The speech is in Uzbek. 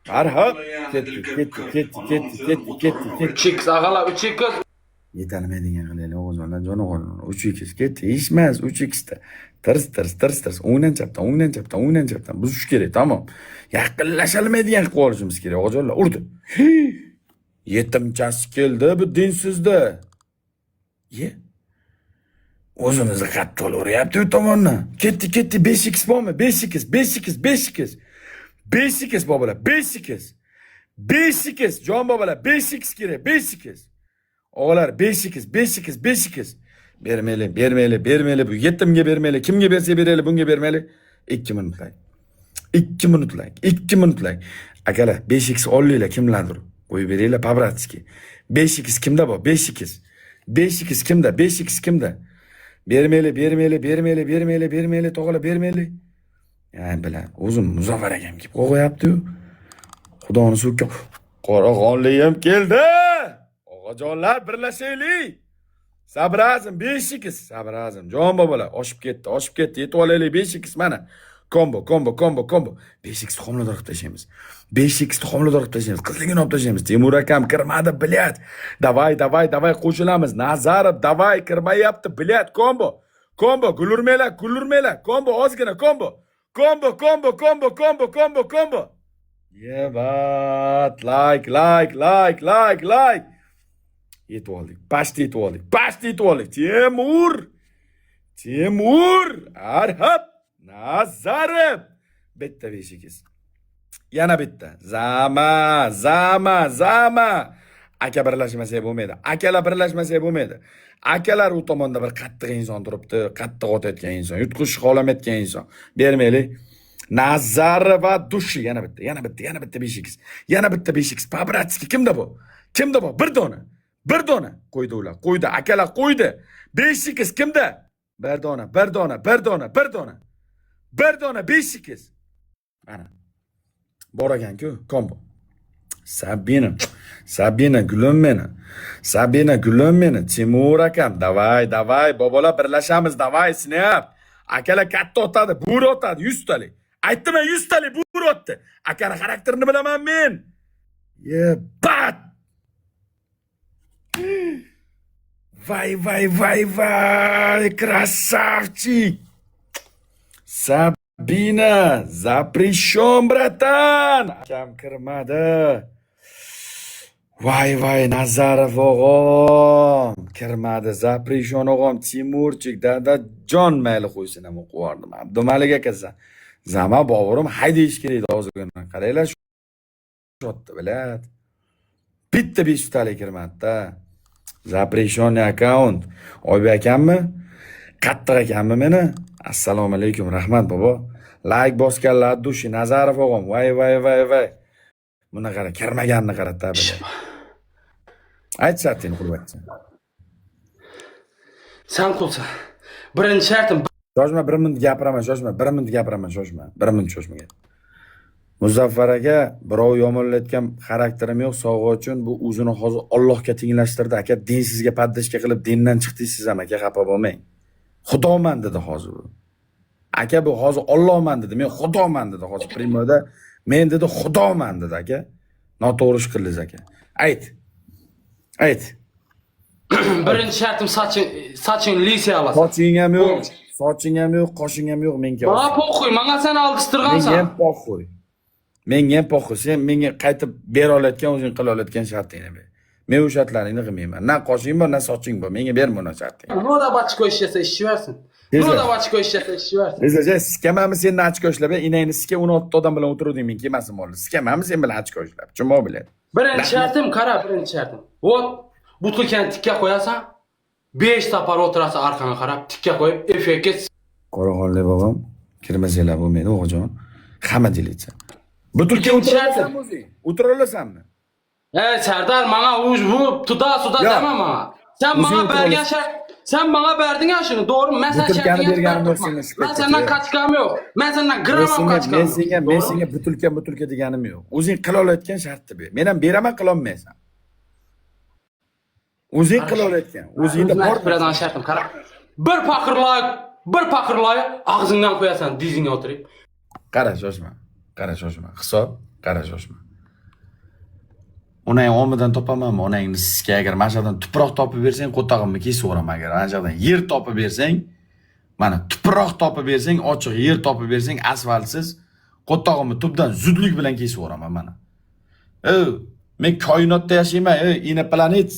Marhab. Ketdi. 3x ağalar 3x. Yetalmaydigan qilaylik o'g'izlar jonajon. 3x ketdi. Ishmas 3xda. Tirs. O'ngdan chapdan buzish kerak, tamom. Yaqinlasholmaydigan qilib olishimiz kerak, o'g'izlar. Urdi. Yetimchasi keldi bu dinsizda. Ye. O'zimizni qattiq uryapti u tomondan. Ketdi 5x bormi? 5x bobolar, 5x. Jon bobolar, 5x kerak, 5x. O'g'lar 5x. Bermayli. Bu yetimga bermayli. Kimga bersa berayli, bunga bermayli. 2 minutlik. 2 minutlik. Akalar, 5x olinglar kimlardir? Qo'yib beringlar Pabratskiy. 5x kimda bor? 5x kimda? 5x kimda? Bermayli, tog'lar bermayli. Yani bilan o'zim Muzaffar akam kelib qo'yapti-yu. Xudoni so'kkan. Qorag'onlik ham keldi. Og'ajonlar birlashaylik. Sabrazim 5x, sabrazim. Jon bobolar, oshib ketdi. Yetib olaylik 5x mana. Kombo. 5x homilador qilib tashlaymiz. Qizligini olib tashlaymiz. Temur akam kirmadi, bilyat. Davay, qo'shilamiz. Nazarov, davay, kirmayapti, bilyat. Kombo. Gulurmaylar. Kombo, ozgina kombo. Kombo. Yevat, like. Yetib oldik. Past yetib oldik. Temur, Arhab, Nazarov. Bitta 5x. Yana bitta. Zama. Aka birlashmasak bo'lmaydi. Akalar u tomonda bir qattiq inson turibdi, qattiq otayotgan inson, yutqish xolamayotgan inson. Bermaylik. Nazarov va Dushi yana bitta 5x. Yana bitta 5x. Pabratskiy kimda bu? Bir dona qo'ydi ular. Akalar qo'ydi. 5x kimda? Bir dona. 5x. Mana. Bor ekan-ku, kombo. Sabina gulum meni. Timur akam, davay, bobolar birlashamiz, davay, snap. Akalar katta otadi, bo'ri otadi, 100 talik. Aytdim, 100 talik bo'ri otdi. Akalar xarakterini bilaman men. Yebat. Vay, krasavchik. Sabina, zaprishon, bratan. Akam kirmadi. Vay, Nazarov o'g'am. Kirmadi, zaprishon o'g'am, Timurchik, dada jon mayli qo'ysin ham o'qiyordim. Abdumalik aka, zama boburim haydayish kerak ozgina. Qaranglar shu otdi, bilat. Bitta 5 talik kirmadi-da. Zaprishon akkaunt. Oybek akammi? Qattiq akammi meni? Assalomu alaykum, rahmat bobo. Like bosganlar Dushi, Nazarov o'g'am. Vay. Buni qara, kirmaganini qarata bilan. Aytsating qurbatchi. Sen qulsan. Birinchi shartim. Shoshma, 1 minut gapiraman, shoshma. 1 minut shoshmagan. Muzaffar aka, birov yomonlayotgan xarakterim yo'q, sog'i uchun bu o'zini hozir Allohga tenglashtirdi. Aka, dinsizga paddashga qilib dindan chiqdingiz ham, aka, xafa bo'lmang. Xudoman dedi hozir. Aka, bu hozir Allohman dedi, men Xudoman dedi hozir primoda. Men dedi Xudoman dedi, aka. Noto'g'ri ish qildingiz, aka. Ayt. Birinchi shartim soching lisiya olasan. Soching ham yo'q, qoshing ham yo'q menga. Mana po'xo'y, menga sen aldistirgansan. Menga ham po'xo'y. Sen menga qaytib bera olayotgan, o'zing qila olayotgan shartingni ber. Men o'sha shartlaringni qilmayman. Na qoshing bor, na soching bor. Menga berma uni shartingni. Roda bachko ishlasa ishi versin. Rezaja, sikamami senni ochko ishlab, inangni sika 16 odam bilan o'tiruvding, men kelmasim bo'ldi. Sikamami sen bilan ochko ishlab. Chunmo biladi. Birinchi shartim, qara, birinchi shartim. Vot, butilkani tikka qo'yasan, 5 safar o'tirasan orqaga qarab, tikka qo'yib, effektga. Qoraqonlik bobom, kirmasanglar bo'lmaydi, o'g'ajon. Hamma dilaysan. Butilka o'tirasan o'zing. O'tira olasanmi? Sardar, menga bu tuda dema menga. Sen bana verdin ya şunu, doğru mu? Ben sen senden kaçkam yok. Ben senden gramam kaçkam yok. Men senga butulka deganim yo'q. O'zing qila olayotgan shartni ber. Men ham beraman, qila olmaysan. O'zing qila olayotgan. O'zingda bor biladan shartim, qara. Bir paqirlay og'zingdan qo'yasan, dizingga o'tirib. Qara shoshma. Hisob, qara shoshma. Onang omidan topamanmi? Onangni sizga agar mana shu yerdan tuproq topib bersang, qo'tog'imni kesib o'raman. Agar mana shu yerdan yer topib bersang, mana tuproq topib bersang, ochiq yer topib bersang, asfaltsiz qo'tog'imni tubdan zudlik bilan kesib o'raman mana. Men koinotda yashayman, inaplanet.